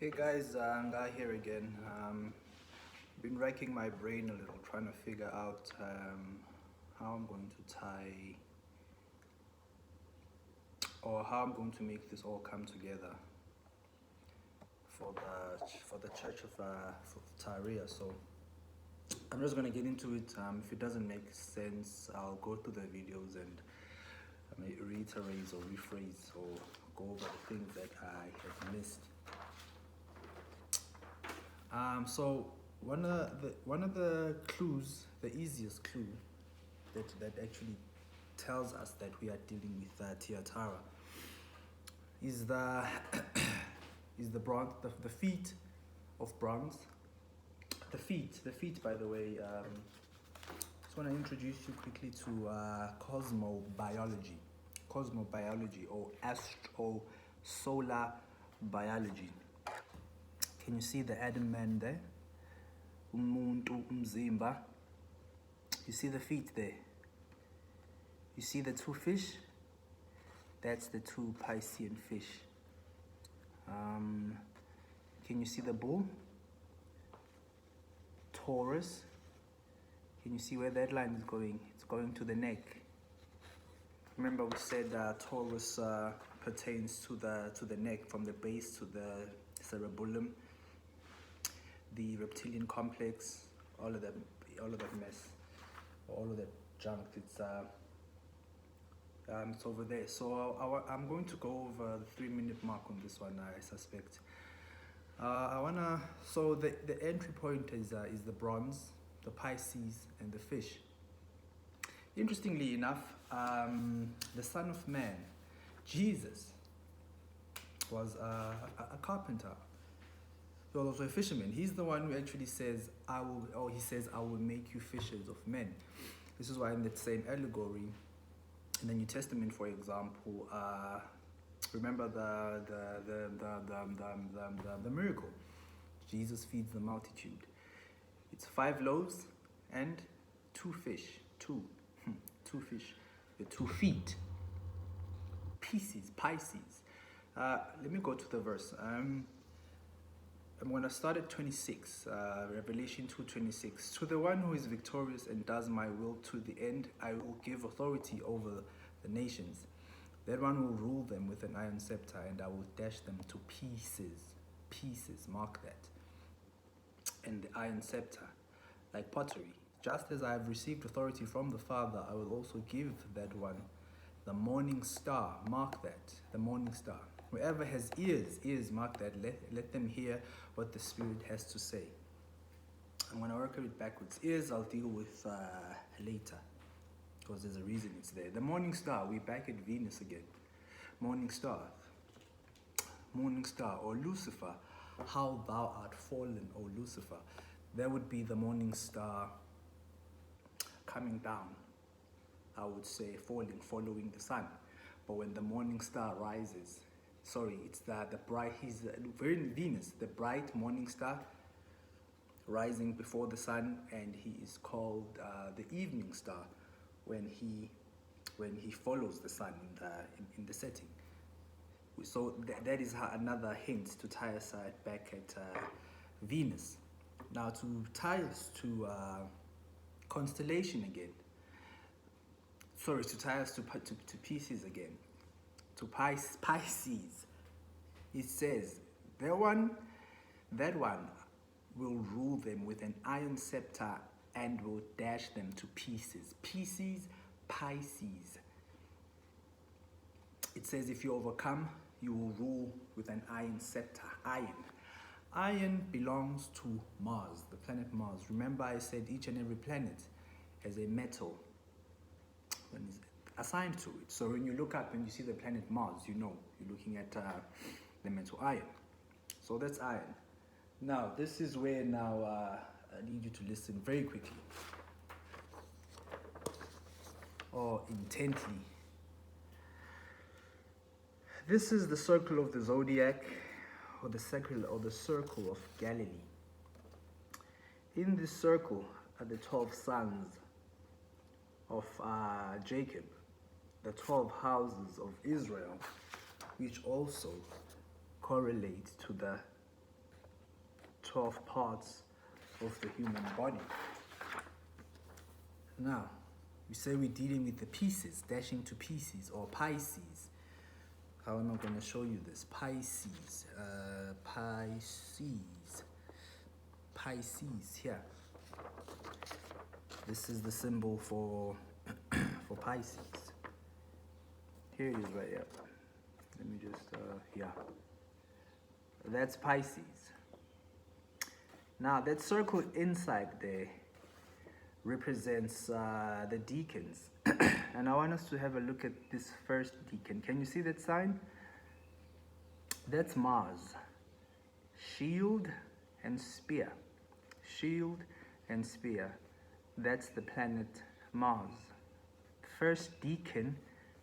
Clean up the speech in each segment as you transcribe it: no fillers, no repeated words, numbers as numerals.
Hey guys, Nga here again. Been racking my brain a little, trying to figure out how I'm going to tie or how I'm going to make this all come together for the Church of Tyria. So I'm just gonna get into it. If it doesn't make sense, I'll go through the videos and I may reiterate or rephrase or go over the things that I have missed. So one of the clues, the easiest clue that actually tells us that we are dealing with Tiatara is the is the bronze, the feet of bronze. The feet. By the way, just want to introduce you quickly to cosmobiology, or astro-solar biology. Can you see the Adam man there? Umuntu umzimba. You see the feet there? You see the two fish? That's the two Piscean fish. Can you see the bull? Taurus. Can you see where that line is going? It's going to the neck. Remember we said Taurus pertains to the neck, from the base to the cerebellum, the reptilian complex, all of that mess, all of that junk. It's over there. So I'm going to go over the 3-minute mark on this one. I suspect. So the entry point is the bronze, the Pisces, and the fish. Interestingly enough, the Son of Man, Jesus, was a carpenter. He was also a fisherman. He's the one who actually says, I will make you fishers of men. This is why in that same allegory, in the New Testament, for example, remember the miracle. Jesus feeds the multitude. It's 5 loaves and 2 fish. Two fish. The 2 feet. Pisces. Let me go to the verse. I'm going to start at 26, Revelation 2:26. To the one who is victorious and does my will to the end, I will give authority over the nations. That one will rule them with an iron scepter, and I will dash them to pieces. Pieces, mark that. And the iron scepter, like pottery. Just as I have received authority from the Father, I will also give that one the morning star. Mark that, the morning star. Whoever has ears, mark that. Let them hear what the Spirit has to say. I'm going to work it backwards. Ears I'll deal with later, because there's a reason it's there. The morning star, we're back at Venus again. Morning star, or Lucifer, how thou art fallen, O Lucifer. That would be the morning star coming down, I would say, following the sun. But when the morning star rises, it's the bright, he's very Venus, the bright morning star rising before the sun, and he is called the evening star when he follows the sun in the setting. So that is another hint to tie us back at Venus. Now to tie us to constellation again. To tie us to Pisces again. To Pisces. It says, that one will rule them with an iron scepter and will dash them to pieces. Pisces. It says, if you overcome, you will rule with an iron scepter. Iron belongs to Mars, the planet Mars. Remember I said each and every planet has a metal assigned to it. So when you look up and you see the planet Mars, you know you're looking at the metal iron. So that's iron. Now this is where I need you to listen very quickly or intently. This is the circle of the zodiac, or the circle of Galilee. In this circle are the 12 sons of Jacob, the 12 houses of Israel, which also correlate to the 12 parts of the human body. Now, we say we're dealing with the pieces, dashing to pieces, or Pisces. How am I going to show you this? Pisces, Pisces here. This is the symbol for for Pisces. Here it is right here. Let me just, yeah. That's Pisces. Now, that circle inside there represents the deacons. And I want us to have a look at this first deacon. Can you see that sign? That's Mars. Shield and spear. Shield and spear. That's the planet Mars. First deacon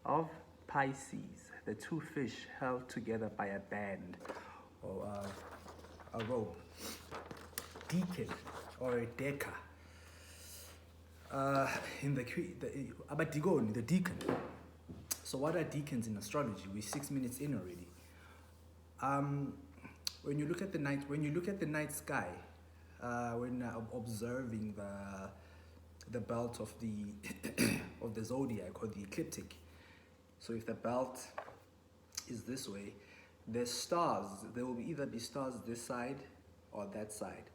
of Pisces. The two fish held together by a band or a rope. Deacon or a deca. In the abadigoni, the deacon. So what are deacons in astrology? We're 6 minutes in already. When you look at the night sky, when observing the belt of the of the zodiac or the ecliptic. So if the belt is this way, there's stars. There will either be stars this side or that side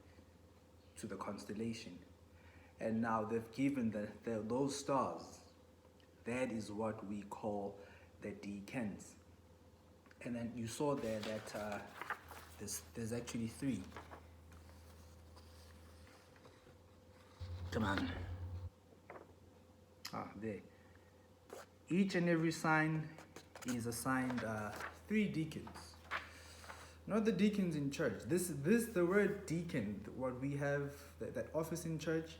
to the constellation. And now they've given those stars. That is what we call the decans. And then you saw there that there's actually 3. Come on. There. Each and every sign is assigned 3 deacons. Not the deacons in church. The word deacon, what we have, that office in church,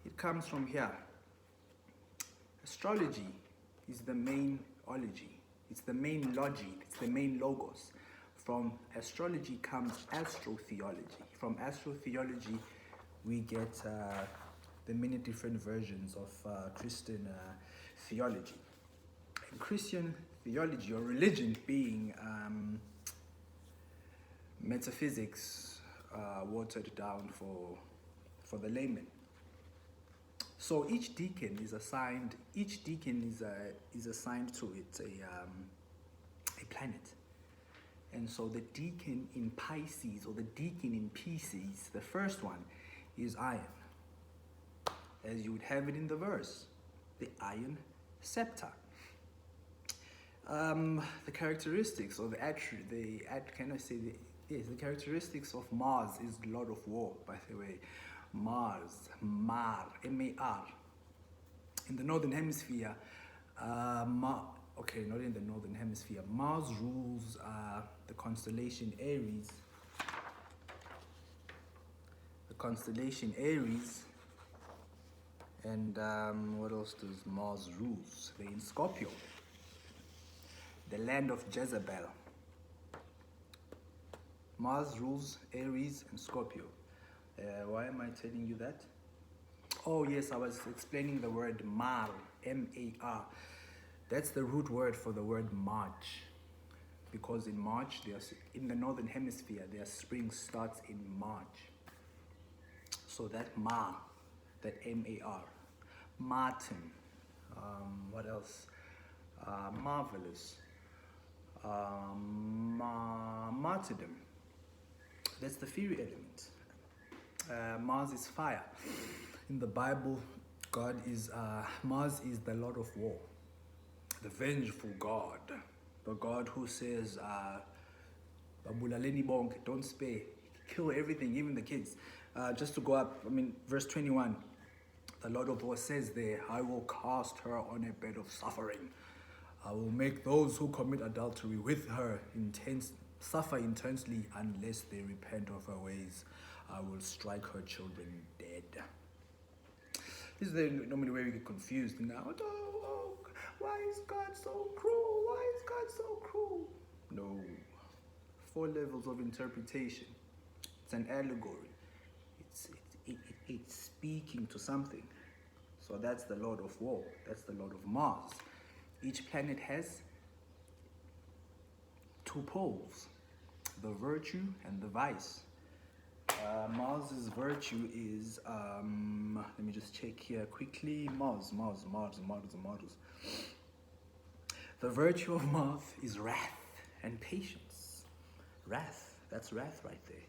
it comes from here. Astrology is the main ology. It's the main logic. It's the main logos. From astrology comes astrotheology. From astrotheology, we get the many different versions of Christian theology. And Christian theology or religion being metaphysics watered down for the layman. So each deacon is assigned to it a planet. And so the deacon in Pisces or the deacon in Pisces, the first one is iron. As you would have it in the verse, the iron scepter. The characteristics or the characteristics of Mars is Lord of War, by the way. Mars, Mar, M-A-R. In the Northern Hemisphere, not in the Northern Hemisphere, Mars rules the constellation Aries. The constellation Aries. And what else does Mars rules? They're in Scorpio, the land of Jezebel. Mars rules Aries and Scorpio. Why am I telling you that? Oh yes, I was explaining the word Mar, M-A-R. That's the root word for the word March. Because in March, in the Northern Hemisphere, their spring starts in March. So that Mar, that M-A-R. Martin. What else? Marvelous. Martyrdom. That's the fiery element. Mars is fire. In the Bible, Mars is the Lord of War, the vengeful God, the God who says, don't spare, kill everything, even the kids. Just to go up, verse 21, the Lord of War says there, I will cast her on a bed of suffering. I will make those who commit adultery with her suffer intensely unless they repent of her ways. I will strike her children dead. This is normally where we get confused now. Oh, why is God so cruel? Why is God so cruel? No. 4 levels of interpretation. It's an allegory. It's speaking to something. So that's the Lord of War. That's the Lord of Mars. Each planet has 2 poles. the virtue and the vice. Mars's virtue is, let me just check here quickly. Mars. The virtue of Mars is wrath and patience. Wrath, that's wrath right there.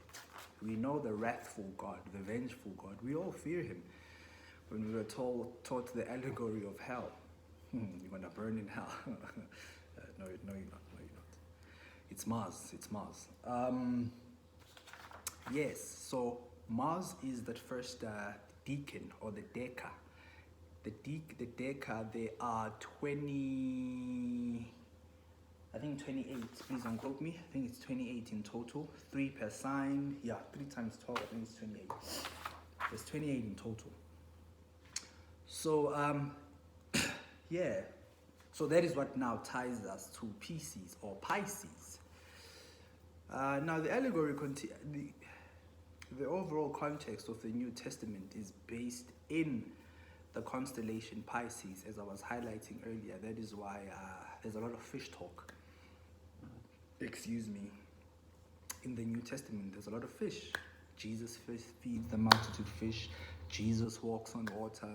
We know the wrathful God, the vengeful God. We all fear him. When we were taught the allegory of hell, you're gonna burn in hell. No, you're not. It's Mars. Yes, so Mars is that first decan or the deca. The deca, there are 20, I think 28, please don't quote me. I think it's 28 in total. 3 per sign. Yeah, 3 times 12, I think it's 28. There's 28 in total. So, yeah. So that is what now ties us to Pisces or Pisces. Now the allegory, the overall context of the New Testament is based in the constellation Pisces, as I was highlighting earlier. That is why there's a lot of fish talk. In the New Testament, there's a lot of fish. Jesus feeds the multitude fish. Jesus walks on water.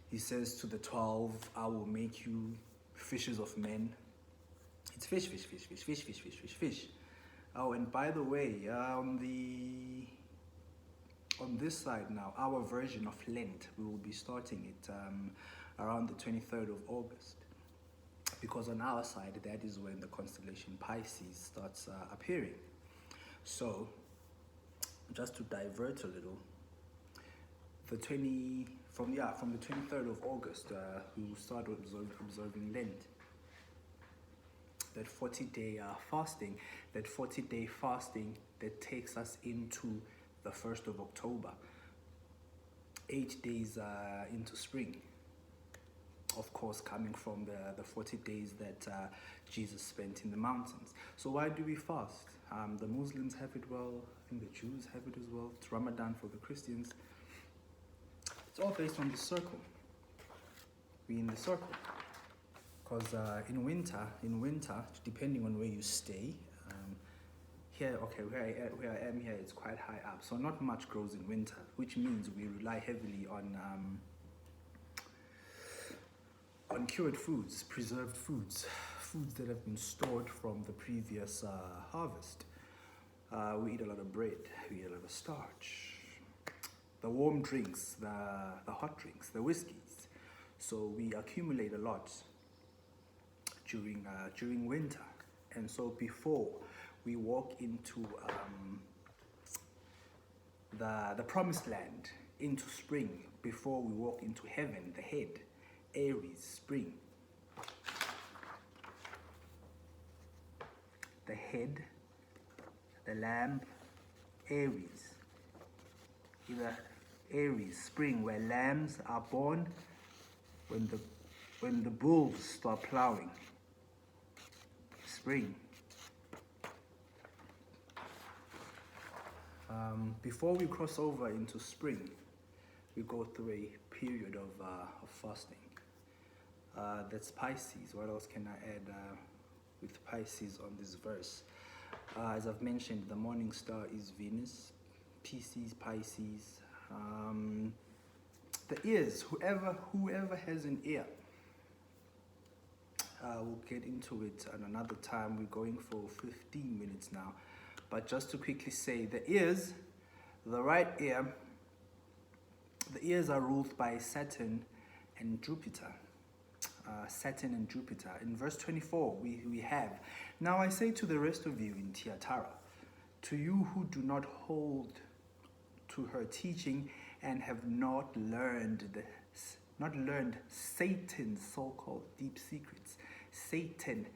He says to the 12, I will make you fishers of men. It's fish. Oh, and by the way, on this side now, our version of Lent, we will be starting it around the 23rd of August. Because on our side, that is when the constellation Pisces starts appearing. So, just to divert a little, from the 23rd of August, we will start observing Lent. That 40-day fasting, that 40-day fasting that takes us into the 1st of October, 8 days into spring. Of course, coming from the 40 days that Jesus spent in the mountains. So why do we fast? The Muslims have it well. I think the Jews have it as well. It's Ramadan for the Christians. It's all based on the circle. We're in the circle. Because in winter, depending on where you stay, here, where I am here, it's quite high up. So not much grows in winter, which means we rely heavily on cured foods, preserved foods that have been stored from the previous harvest. We eat a lot of bread, we eat a lot of starch, the warm drinks, the hot drinks, the whiskeys. So we accumulate a lot during winter. And so before we walk into the promised land, into spring, before we walk into heaven, the head, Aries, spring. The head, the lamb, Aries. Either Aries, spring, where lambs are born when the bulls start plowing. Spring. Before we cross over into spring, we go through a period of fasting. That's Pisces. What else can I add with Pisces on this verse? As I've mentioned, the morning star is Venus. Pisces. The ears. Whoever has an ear. We'll get into it at another time. We're going for 15 minutes now. But just to quickly say, the ears, the right ear, the ears are ruled by Saturn and Jupiter. In verse 24, we have, now I say to the rest of you in Thyatira, to you who do not hold to her teaching and have not learned Satan's so-called deep secrets. Saturn,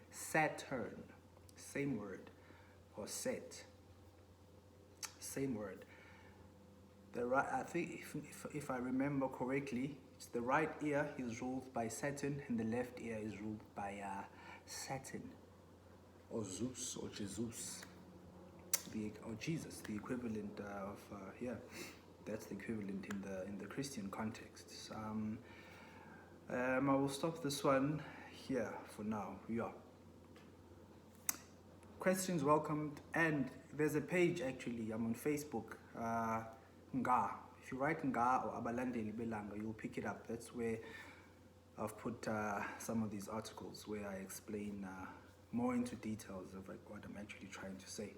same word, or set, same word. I think if I remember correctly, it's the right ear is ruled by Saturn and the left ear is ruled by Saturn, or Zeus, or Jesus, or Jesus, the equivalent of that's the equivalent in the Christian context. I will stop this one here for now. questions welcomed. And there's a page actually, I'm on Facebook, Nga. If you write Nga or Abalandeli Belanga, you'll pick it up. That's where I've put some of these articles where I explain more into details of like what I'm actually trying to say.